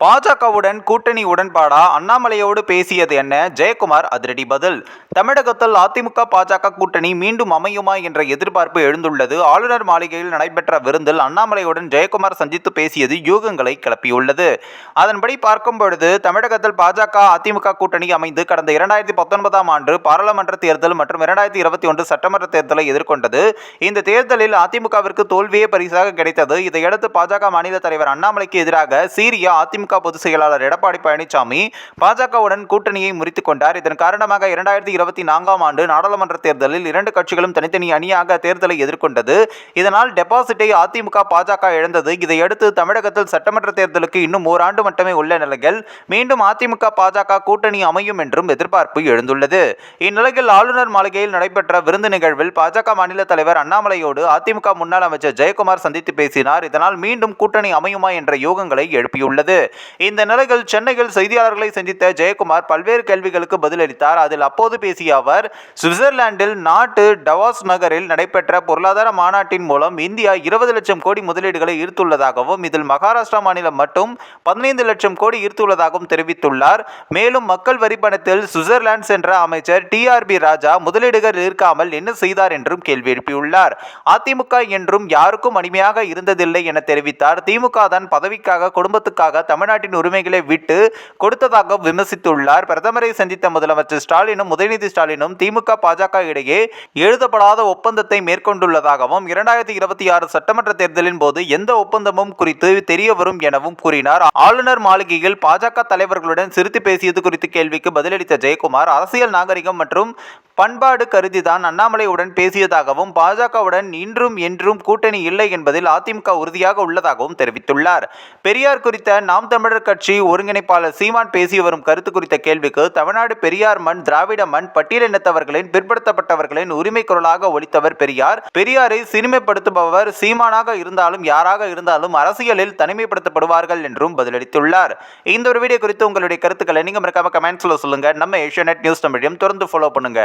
பாஜகவுடன் கூட்டணி உடன்பாடா? அண்ணாமலையோடு பேசியது என்ன? ஜெயக்குமார் அதிரடி பதில். தமிழகத்தில் அதிமுக பாஜக கூட்டணி மீண்டும் அமையுமா என்ற எதிர்பார்ப்பு எழுந்துள்ளது. ஆளுநர் மாளிகையில் நடைபெற்ற விருந்தில் அண்ணாமலையுடன் ஜெயக்குமார் சந்தித்து பேசியது யூகங்களை கிளப்பியுள்ளது. அதன்படி பார்க்கும் பொழுது தமிழகத்தில் பாஜக அதிமுக கூட்டணி அமைந்து கடந்த 2019ஆம் ஆண்டு பாராளுமன்ற தேர்தல் மற்றும் 2021 சட்டமன்ற தேர்தலை எதிர்கொண்டது. இந்த தேர்தலில் அதிமுகவிற்கு தோல்வியே பரிசாக கிடைத்தது. இதையடுத்து பாஜக மாநில தலைவர் அண்ணாமலைக்கு எதிராக சீரிய அதிமுக பொதுச் செயலாளர் எடப்பாடி பழனிசாமி பாஜகவுடன் கூட்டணியை முறித்துக் கொண்டார். இதன் காரணமாக 2024ஆம் ஆண்டு நாடாளுமன்ற தேர்தலில் இரண்டு கட்சிகளும் தனித்தனி அணியாக தேர்தலை எதிர்கொண்டது. இதனால் டெபாசிட்டை அதிமுக பாஜக இழந்தது. இதையடுத்து தமிழகத்தில் சட்டமன்ற தேர்தலுக்கு இன்னும் ஓராண்டு மட்டுமே உள்ள நிலையில் மீண்டும் அதிமுக பாஜக கூட்டணி அமையும் என்றும் எதிர்பார்ப்பு எழுந்துள்ளது. இந்நிலையில் ஆளுநர் மாளிகையில் நடைபெற்ற விருந்து நிகழ்வில் பாஜக மாநில தலைவர் அண்ணாமலையோடு அதிமுக முன்னாள் அமைச்சர் ஜெயக்குமார் சந்தித்து பேசினார். இதனால் மீண்டும் கூட்டணி அமையுமா என்ற யூகங்களை எழுப்பியுள்ளது. இந்த நிலையில் சென்னையில் செய்தியாளர்களை சந்தித்த ஜெயக்குமார் பல்வேறு கேள்விகளுக்கு பதிலளித்தார். அதில் அப்போது பேசிய அவர், சுவிட்சர்லாந்தில் நாட்டு டவாஸ் நகரில் நடைபெற்ற பொருளாதார மாநாட்டின் மூலம் இந்தியா 20 லட்சம் கோடி முதலீடுகளை ஈர்த்துள்ளதாகவும் இதில் மகாராஷ்டிரா மாநிலம் மட்டும் 15 லட்சம் கோடி ஈர்த்துள்ளதாகவும் தெரிவித்துள்ளார். மேலும் மக்கள் வரி பணத்தில் சுவிட்சர்லாந்து சென்ற அமைச்சர் TRB ராஜா முதலீடுகள் ஈர்க்காமல் என்ன செய்தார் என்றும் கேள்வி எழுப்பியுள்ளார். அதிமுக என்றும் யாருக்கும் அடிமையாக இருந்ததில்லை என தெரிவித்தார். திமுக தான் பதவிக்காக குடும்பத்துக்காக தமிழ்நாட்டின் உரிமைகளை விட்டு கொடுத்ததாக விமர்சித்துள்ளார். பிரதமரை சந்தித்த முதலமைச்சர் ஸ்டாலினும் உதயநிதி ஸ்டாலினும் திமுக பாஜக இடையே எழுதப்படாத ஒப்பந்தத்தை மேற்கொண்டுள்ளதாகவும் 2026 சட்டமன்ற தேர்தலின் போது எந்த ஒப்பந்தமும் குறித்து தெரிய வரும் எனவும் கூறினார். ஆளுநர் மாளிகையில் பாஜக தலைவர்களுடன் சிரித்து பேசியது குறித்து கேள்விக்கு பதிலளித்த ஜெயக்குமார், அரசியல் நாகரிகம் மற்றும் பண்பாடு கருதிதான் அண்ணாமலையுடன் பேசியதாகவும் பாஜகவுடன் இன்றும் என்றும் கூட்டணி இல்லை என்பதில் அதிமுக உறுதியாக உள்ளதாகவும் தெரிவித்துள்ளார். பெரியார் குறித்த நாம் தமிழர் கட்சி ஒருங்கிணைப்பாளர் சீமான் பேசி வரும் கருத்து குறித்த கேள்விக்கு, தமிழ்நாடு பெரியார் மண், திராவிட மண், பட்டியலினத்தவர்களின் பிற்படுத்தப்பட்டவர்களின் உரிமை குரலாக ஒலித்தவர் பெரியார். பெரியாரை சிறுமைப்படுத்துபவர் சீமானாக இருந்தாலும் யாராக இருந்தாலும் அரசியலில் தனிமைப்படுத்தப்படுவார்கள் என்றும் பதிலளித்துள்ளார். இந்த ஒரு வீடியோ குறித்து உங்களுடைய கருத்துக்களை நீங்க மறக்காம கமெண்ட்ஸ்ல சொல்லுங்க. நம்ம ஏஷியாநெட் நியூஸ் தமிழையும் தொடர்ந்து ஃபாலோ பண்ணுங்க.